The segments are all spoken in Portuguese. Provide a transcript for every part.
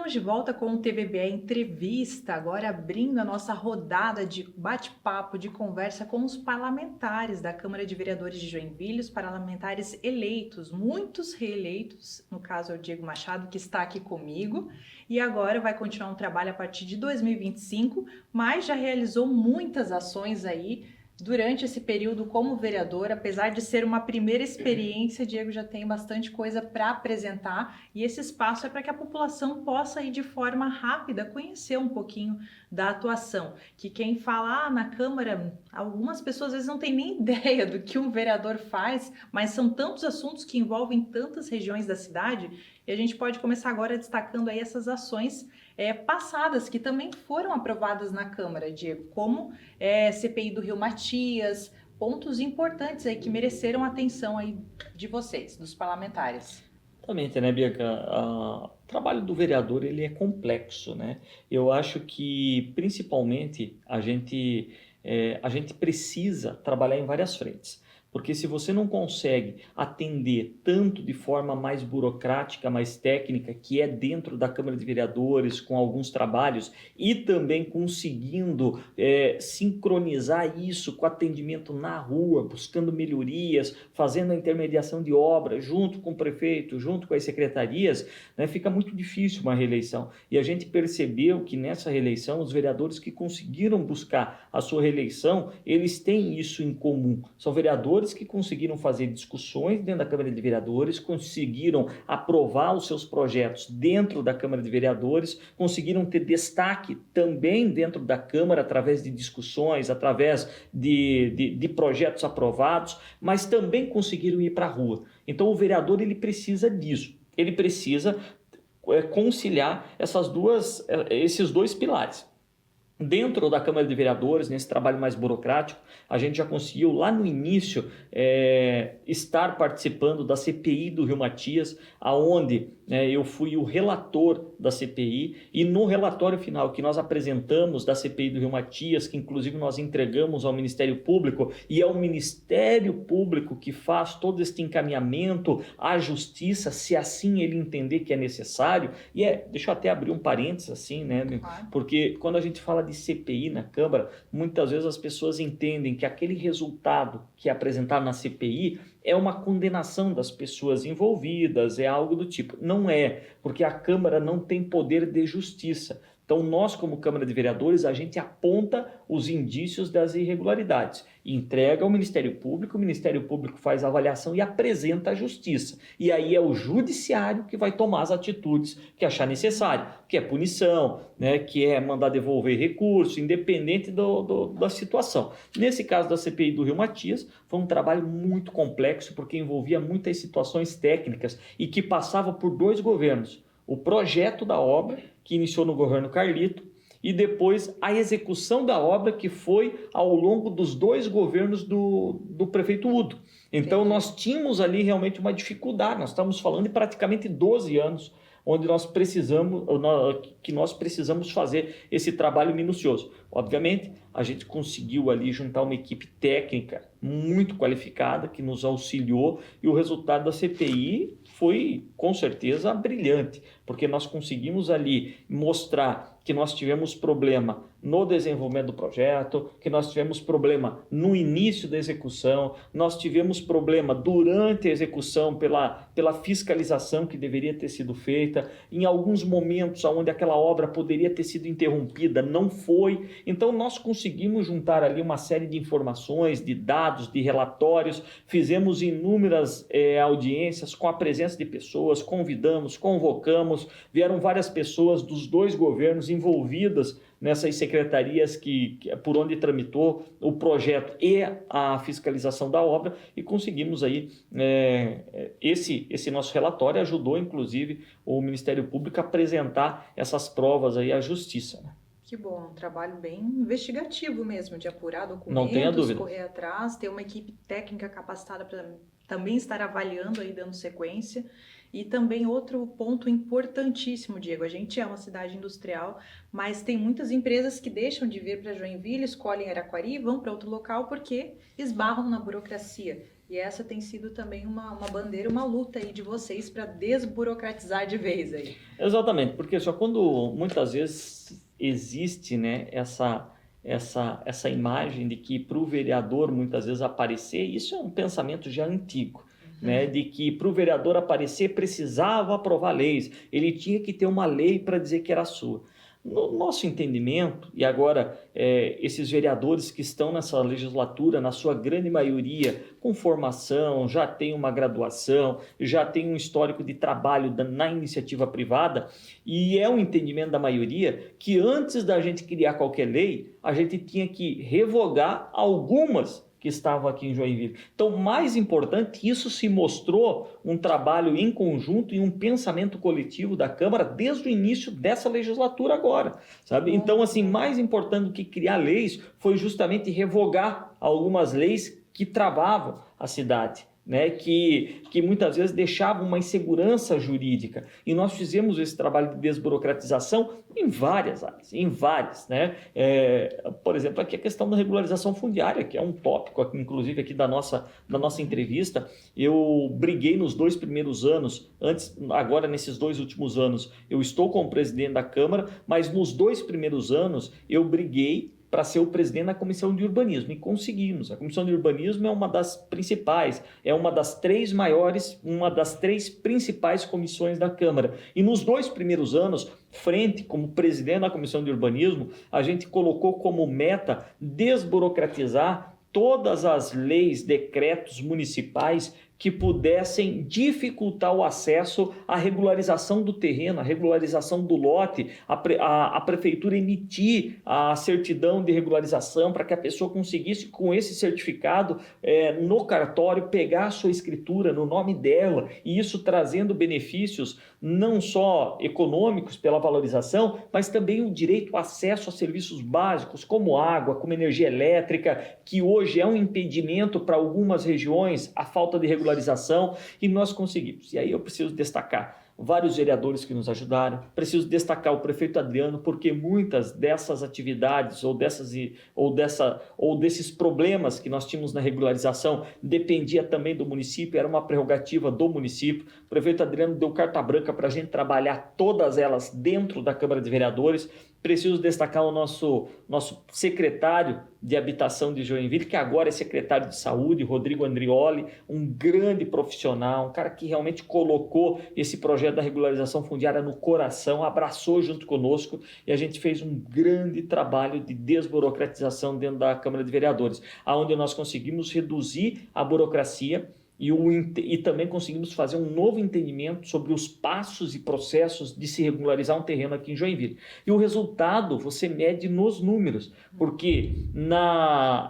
Estamos de volta com o TVBE Entrevista, agora abrindo a nossa rodada de bate-papo, de conversa com os parlamentares da Câmara de Vereadores de Joinville, os parlamentares eleitos, muitos reeleitos, no caso é o Diego Machado, que está aqui comigo, e agora vai continuar um trabalho a partir de 2025, mas já realizou muitas ações aí durante esse período como vereador. Apesar de ser uma primeira experiência, Diego já tem bastante coisa para apresentar e esse espaço é para que a população possa ir de forma rápida conhecer um pouquinho da atuação. Que quem fala na Câmara, algumas pessoas às vezes não têm nem ideia do que um vereador faz, mas são tantos assuntos que envolvem tantas regiões da cidade e a gente pode começar agora destacando aí essas ações passadas que também foram aprovadas na Câmara, Diego, como CPI do Rio Matias, pontos importantes aí que mereceram a atenção aí de vocês, dos parlamentares. Exatamente, né, Bianca? O trabalho do vereador ele é complexo, né? Eu acho que principalmente a gente precisa trabalhar em várias frentes. Porque se você não consegue atender tanto de forma mais burocrática, mais técnica, que é dentro da Câmara de Vereadores, com alguns trabalhos, e também conseguindo sincronizar isso com atendimento na rua, buscando melhorias, fazendo a intermediação de obras junto com o prefeito, junto com as secretarias, né, fica muito difícil uma reeleição. E a gente percebeu que nessa reeleição, os vereadores que conseguiram buscar a sua reeleição, eles têm isso em comum. São vereadores que conseguiram fazer discussões dentro da Câmara de Vereadores, conseguiram aprovar os seus projetos dentro da Câmara de Vereadores, conseguiram ter destaque também dentro da Câmara através de discussões, através de projetos aprovados, mas também conseguiram ir para a rua. Então o vereador ele precisa disso, ele precisa conciliar esses dois pilares. Dentro da Câmara de Vereadores, nesse trabalho mais burocrático, a gente já conseguiu lá no início estar participando da CPI do Rio Matias, aonde eu fui o relator da CPI, e no relatório final que nós apresentamos da CPI do Rio Matias, que inclusive nós entregamos ao Ministério Público, e é o Ministério Público que faz todo este encaminhamento à Justiça, se assim ele entender que é necessário, deixa eu até abrir um parênteses assim, né, porque quando a gente fala de CPI na Câmara, muitas vezes as pessoas entendem que aquele resultado que é apresentado na CPI é uma condenação das pessoas envolvidas, é algo do tipo. Não é, porque a Câmara não tem poder de justiça. Então nós, como Câmara de Vereadores, a gente aponta os indícios das irregularidades, entrega ao Ministério Público, o Ministério Público faz a avaliação e apresenta à Justiça. E aí é o Judiciário que vai tomar as atitudes que achar necessário, que é punição, né, que é mandar devolver recurso, independente da situação. Nesse caso da CPI do Rio Matias, foi um trabalho muito complexo, porque envolvia muitas situações técnicas e que passava por dois governos. O projeto da obra, que iniciou no governo Carlito, e depois a execução da obra, que foi ao longo dos dois governos do prefeito Udo. Então nós tínhamos ali realmente uma dificuldade, nós estamos falando de praticamente 12 anos, onde nós precisamos fazer esse trabalho minucioso. Obviamente, a gente conseguiu ali juntar uma equipe técnica muito qualificada, que nos auxiliou, e o resultado da CPI foi, com certeza, brilhante, porque nós conseguimos ali mostrar que nós tivemos problema no desenvolvimento do projeto, que nós tivemos problema no início da execução, nós tivemos problema durante a execução pela fiscalização que deveria ter sido feita, em alguns momentos onde aquela obra poderia ter sido interrompida, não foi. Então nós conseguimos juntar ali uma série de informações, de dados, de relatórios, fizemos inúmeras audiências com a presença de pessoas, convidamos, convocamos, vieram várias pessoas dos dois governos envolvidas nessas secretarias por onde tramitou o projeto e a fiscalização da obra, e conseguimos aí, esse nosso relatório ajudou inclusive o Ministério Público a apresentar essas provas aí à Justiça, né? Que bom, um trabalho bem investigativo mesmo, de apurar Não tenha documentos, dúvida. correr atrás, ter uma equipe técnica capacitada para também estar avaliando aí, dando sequência. E também outro ponto importantíssimo, Diego, a gente é uma cidade industrial, mas tem muitas empresas que deixam de vir para Joinville, escolhem Araquari e vão para outro local porque esbarram na burocracia. E essa tem sido também uma bandeira, uma luta aí de vocês para desburocratizar de vez aí. Exatamente, porque só quando muitas vezes existe, né, essa imagem de que para o vereador muitas vezes aparecer, isso é um pensamento já antigo, né, de que para o vereador aparecer precisava aprovar leis, ele tinha que ter uma lei para dizer que era sua. No nosso entendimento, e agora esses vereadores que estão nessa legislatura, na sua grande maioria, com formação, já têm uma graduação, já têm um histórico de trabalho na iniciativa privada, e é um entendimento da maioria que antes da gente criar qualquer lei, a gente tinha que revogar algumas que estavam aqui em Joinville. Então, mais importante, isso se mostrou um trabalho em conjunto e um pensamento coletivo da Câmara desde o início dessa legislatura agora, sabe? Então, assim, mais importante do que criar leis foi justamente revogar algumas leis que travavam a cidade, né, que muitas vezes deixavam uma insegurança jurídica. E nós fizemos esse trabalho de desburocratização em várias áreas, né? Por exemplo, aqui a questão da regularização fundiária, que é um tópico, inclusive, aqui da nossa entrevista. Eu briguei nos 2 primeiros anos, agora nesses 2 últimos anos, eu estou como presidente da Câmara, mas nos 2 primeiros anos eu briguei para ser o presidente da Comissão de Urbanismo, e conseguimos. A Comissão de Urbanismo é uma das principais, é uma das 3 maiores, uma das 3 principais comissões da Câmara. E nos 2 primeiros anos, como presidente da Comissão de Urbanismo, a gente colocou como meta desburocratizar todas as leis, decretos municipais que pudessem dificultar o acesso à regularização do terreno, à regularização do lote, a prefeitura emitir a certidão de regularização para que a pessoa conseguisse, com esse certificado, no cartório, pegar a sua escritura no nome dela, e isso trazendo benefícios não só econômicos pela valorização, mas também o direito ao acesso a serviços básicos, como água, como energia elétrica, que hoje é um impedimento para algumas regiões, a falta de regularização, e nós conseguimos. E aí eu preciso destacar vários vereadores que nos ajudaram, preciso destacar o prefeito Adriano, porque muitas dessas atividades ou desses problemas que nós tínhamos na regularização dependia também do município, era uma prerrogativa do município. O prefeito Adriano deu carta branca para a gente trabalhar todas elas dentro da Câmara de Vereadores. Preciso destacar o nosso secretário de Habitação de Joinville, que agora é secretário de Saúde, Rodrigo Andrioli, um grande profissional, um cara que realmente colocou esse projeto da regularização fundiária no coração, abraçou junto conosco, e a gente fez um grande trabalho de desburocratização dentro da Câmara de Vereadores, onde nós conseguimos reduzir a burocracia e também conseguimos fazer um novo entendimento sobre os passos e processos de se regularizar um terreno aqui em Joinville. E o resultado você mede nos números, porque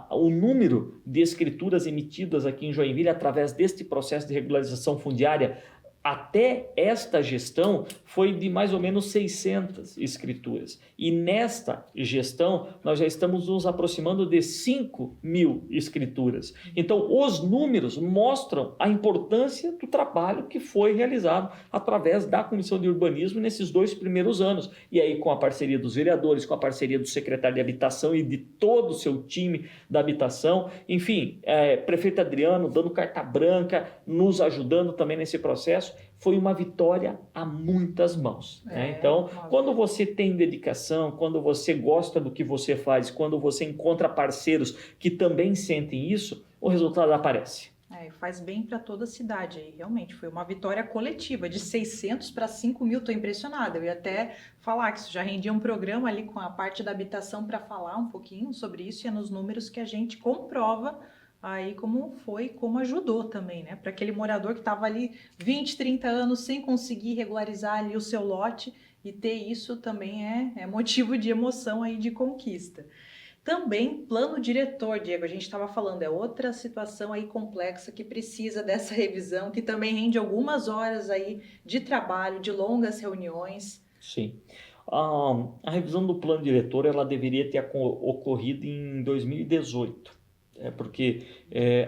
o número de escrituras emitidas aqui em Joinville através deste processo de regularização fundiária até esta gestão foi de mais ou menos 600 escrituras. E nesta gestão nós já estamos nos aproximando de 5.000 escrituras. Então os números mostram a importância do trabalho que foi realizado através da Comissão de Urbanismo nesses 2 primeiros anos. E aí com a parceria dos vereadores, com a parceria do secretário de Habitação e de todo o seu time da habitação. Enfim, prefeito Adriano dando carta branca, nos ajudando também nesse processo. Foi uma vitória a muitas mãos, né? Então, quando você tem dedicação, quando você gosta do que você faz, quando você encontra parceiros que também sentem isso, o resultado aparece. Faz bem para toda a cidade aí, realmente. Foi uma vitória coletiva, de 600 para 5.000, estou impressionada. Eu ia até falar que isso já rendia um programa ali com a parte da habitação para falar um pouquinho sobre isso, e é nos números que a gente comprova aí como foi, como ajudou também, né? Para aquele morador que estava ali 20, 30 anos sem conseguir regularizar ali o seu lote, e ter isso também é motivo de emoção aí, de conquista. Também plano diretor, Diego, a gente estava falando, é outra situação aí complexa que precisa dessa revisão, que também rende algumas horas aí de trabalho, de longas reuniões. Sim. A revisão do plano diretor, ela deveria ter ocorrido em 2018. Porque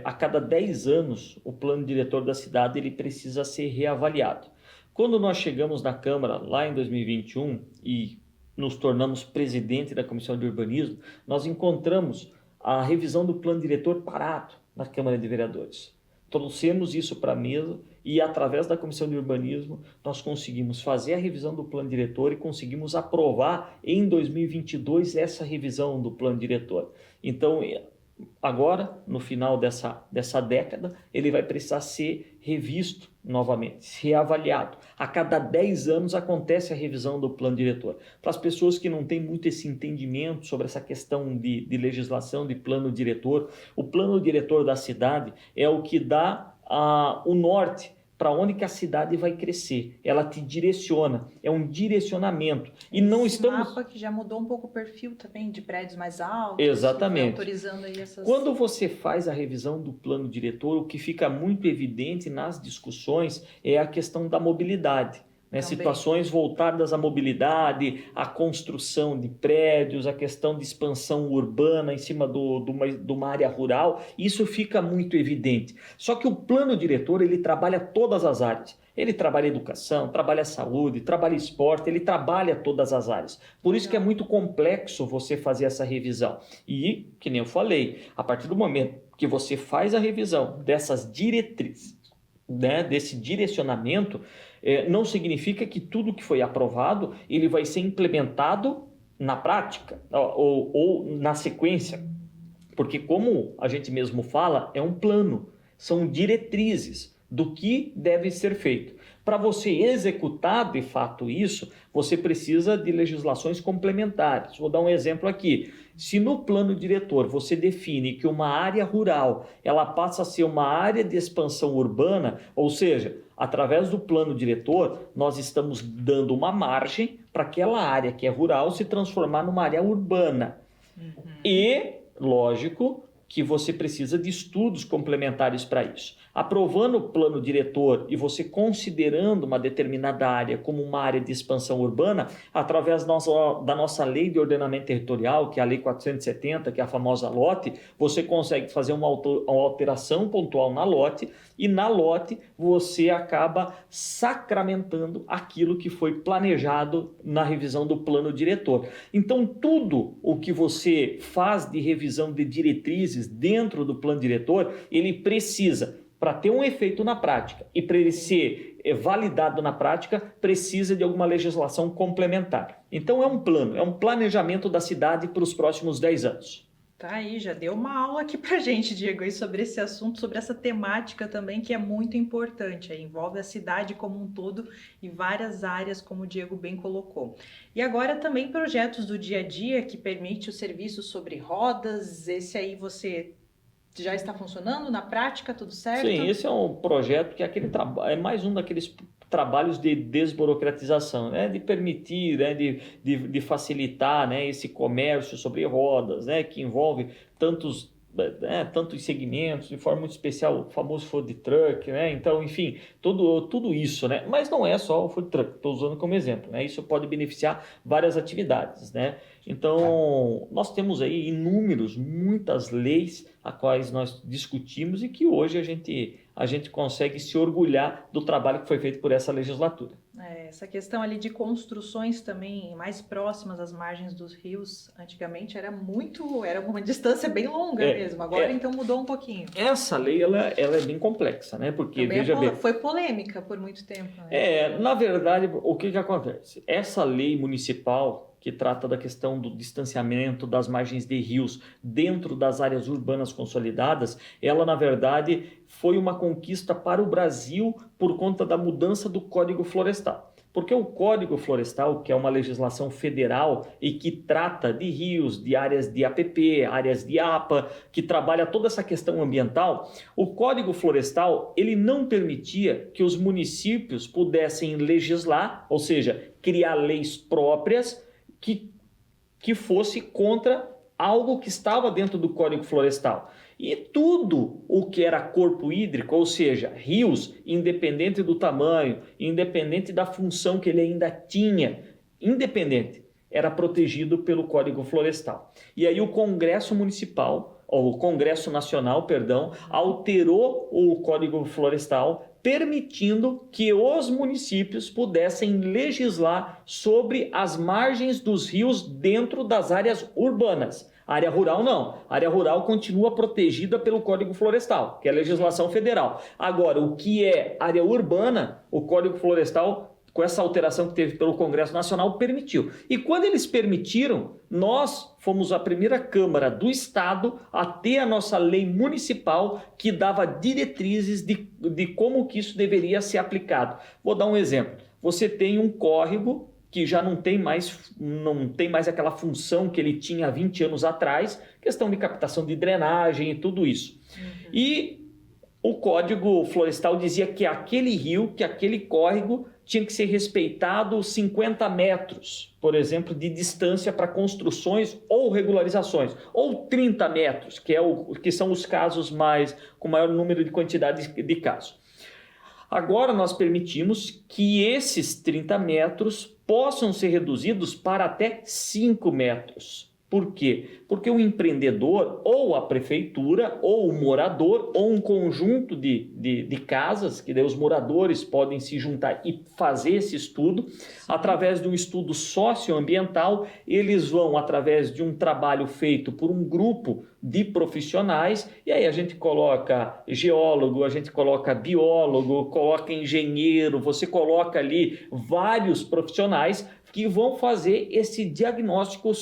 a cada 10 anos o plano diretor da cidade ele precisa ser reavaliado. Quando nós chegamos na Câmara lá em 2021 e nos tornamos presidente da Comissão de Urbanismo, nós encontramos a revisão do plano diretor parado na Câmara de Vereadores. trouxemos isso para a mesa e, através da Comissão de Urbanismo, nós conseguimos fazer a revisão do plano diretor e conseguimos aprovar em 2022 essa revisão do plano diretor. Então, agora, no final dessa década, ele vai precisar ser revisto novamente, reavaliado. A cada 10 anos acontece a revisão do plano diretor. Para as pessoas que não têm muito esse entendimento sobre essa questão de legislação, de plano diretor, o plano diretor da cidade é o que dá o norte para onde que a cidade vai crescer. Ela te direciona, é um direcionamento. E não estamos... mapa que já mudou um pouco o perfil também, de prédios mais altos. Exatamente. Autorizando aí essas... Quando você faz a revisão do plano diretor, o que fica muito evidente nas discussões é a questão da mobilidade. Né? Situações voltadas à mobilidade, à construção de prédios, a questão de expansão urbana em cima de uma área rural, isso fica muito evidente. Só que o plano diretor, ele trabalha todas as áreas. Ele trabalha educação, trabalha saúde, trabalha esporte, ele trabalha todas as áreas. Por isso que é muito complexo você fazer essa revisão. E, que nem eu falei, a partir do momento que você faz a revisão dessas diretrizes, né, desse direcionamento, não significa que tudo que foi aprovado ele vai ser implementado na prática ou na sequência, porque como a gente mesmo fala, é um plano, são diretrizes do que deve ser feito. Para você executar de fato isso, você precisa de legislações complementares. Vou dar um exemplo aqui. Se no plano diretor você define que uma área rural ela passa a ser uma área de expansão urbana, ou seja, através do plano diretor, nós estamos dando uma margem para aquela área que é rural se transformar numa área urbana. E, lógico, que você precisa de estudos complementares para isso. Aprovando o plano diretor e você considerando uma determinada área como uma área de expansão urbana, através da nossa lei de ordenamento territorial, que é a Lei 470, que é a famosa LOTE, você consegue fazer uma alteração pontual na LOTE e na LOTE você acaba sacramentando aquilo que foi planejado na revisão do plano diretor. Então, tudo o que você faz de revisão de diretrizes dentro do plano diretor, ele precisa, para ter um efeito na prática e para ele ser validado na prática, precisa de alguma legislação complementar. Então é um plano, é um planejamento da cidade para os próximos 10 anos. Tá aí, já deu uma aula aqui pra gente, Diego, aí sobre esse assunto, sobre essa temática também que é muito importante, aí envolve a cidade como um todo e várias áreas, como o Diego bem colocou. E agora também projetos do dia a dia que permite o serviço sobre rodas, esse aí você já está funcionando na prática, tudo certo? Sim, esse é um projeto que é mais um daqueles trabalhos de desburocratização, né? De permitir, né? de facilitar, né? Esse comércio sobre rodas, né? Que envolve tantos segmentos, de forma muito especial o famoso food truck, né? Então, enfim, tudo isso, né? Mas não é só o food truck, estou usando como exemplo, né? Isso pode beneficiar várias atividades, né? Então, nós temos aí muitas leis a quais nós discutimos e que hoje a gente consegue se orgulhar do trabalho que foi feito por essa legislatura. Essa questão ali de construções também mais próximas às margens dos rios, antigamente era uma distância bem longa mesmo, agora então mudou um pouquinho. Essa lei, ela é bem complexa, né? Porque, foi polêmica por muito tempo. Né? Na verdade, o que acontece? Essa lei municipal que trata da questão do distanciamento das margens de rios dentro das áreas urbanas consolidadas, ela, na verdade, foi uma conquista para o Brasil por conta da mudança do Código Florestal. Porque o Código Florestal, que é uma legislação federal e que trata de rios, de áreas de APP, áreas de APA, que trabalha toda essa questão ambiental, o Código Florestal ele não permitia que os municípios pudessem legislar, ou seja, criar leis próprias que fosse contra algo que estava dentro do Código Florestal. E tudo o que era corpo hídrico, ou seja, rios, independente do tamanho, independente da função que ele ainda tinha, independente, era protegido pelo Código Florestal. E aí o Congresso Nacional, alterou o Código Florestal, permitindo que os municípios pudessem legislar sobre as margens dos rios dentro das áreas urbanas. A área rural não. A área rural continua protegida pelo Código Florestal, que é a legislação federal. Agora, o que é área urbana, o Código Florestal, com essa alteração que teve pelo Congresso Nacional, permitiu. E quando eles permitiram, nós fomos a primeira Câmara do Estado a ter a nossa lei municipal que dava diretrizes de como que isso deveria ser aplicado. Vou dar um exemplo. Você tem um córrego que já não tem mais aquela função que ele tinha há 20 anos atrás, questão de captação de drenagem e tudo isso. E o Código Florestal dizia que aquele rio, que aquele córrego tinha que ser respeitado 50 metros, por exemplo, de distância para construções ou regularizações, ou 30 metros, que são os casos com maior número de quantidade de casos. Agora nós permitimos que esses 30 metros possam ser reduzidos para até 5 metros. Por quê? Porque o empreendedor, ou a prefeitura, ou o morador, ou um conjunto de casas, que daí os moradores podem se juntar e fazer esse estudo, através de um estudo socioambiental, eles vão, através de um trabalho feito por um grupo de profissionais, e aí a gente coloca geólogo, a gente coloca biólogo, coloca engenheiro, você coloca ali vários profissionais que vão fazer esse diagnóstico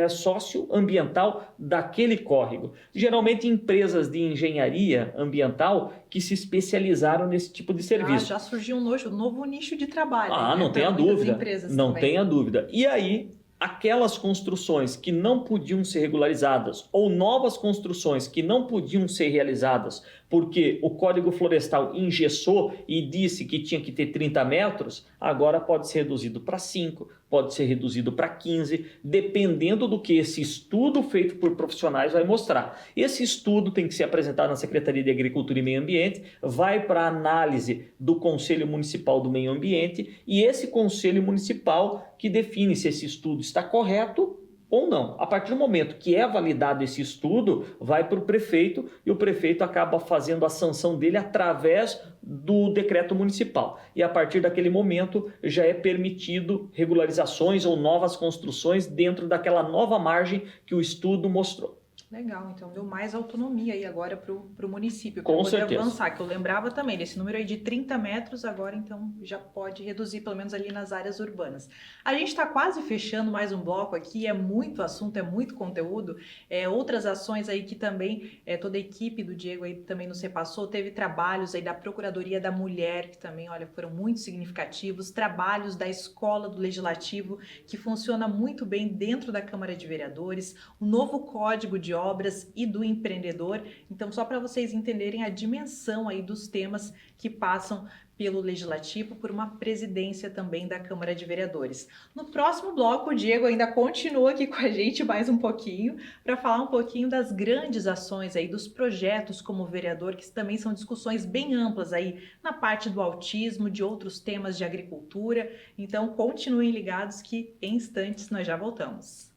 socioambiental daquele córrego. Geralmente empresas de engenharia ambiental que se especializaram nesse tipo de serviço. Já surgiu um novo nicho de trabalho. Não tenha dúvida. Não tenha dúvida. E aí, aquelas construções que não podiam ser regularizadas ou novas construções que não podiam ser realizadas porque o Código Florestal engessou e disse que tinha que ter 30 metros, agora pode ser reduzido para 5, pode ser reduzido para 15, dependendo do que esse estudo feito por profissionais vai mostrar. Esse estudo tem que ser apresentado na Secretaria de Agricultura e Meio Ambiente, vai para análise do Conselho Municipal do Meio Ambiente e esse Conselho Municipal que define se esse estudo está correto ou não. A partir do momento que é validado esse estudo, vai para o prefeito e o prefeito acaba fazendo a sanção dele através do decreto municipal. E a partir daquele momento já é permitido regularizações ou novas construções dentro daquela nova margem que o estudo mostrou. Legal, então deu mais autonomia aí agora para o município, para poder avançar, que eu lembrava também desse número aí de 30 metros, agora então já pode reduzir pelo menos ali nas áreas urbanas. A gente está quase fechando mais um bloco aqui, é muito assunto, é muito conteúdo, outras ações aí que também toda a equipe do Diego aí também nos repassou, teve trabalhos aí da Procuradoria da Mulher, que também, olha, foram muito significativos, trabalhos da Escola do Legislativo, que funciona muito bem dentro da Câmara de Vereadores, o novo Código de Obras e do Empreendedor. Então, só para vocês entenderem a dimensão aí dos temas que passam pelo Legislativo, por uma presidência também da Câmara de Vereadores. No próximo bloco, o Diego ainda continua aqui com a gente mais um pouquinho, para falar um pouquinho das grandes ações aí, dos projetos como vereador, que também são discussões bem amplas aí, na parte do autismo, de outros temas de agricultura. Então, continuem ligados que em instantes nós já voltamos.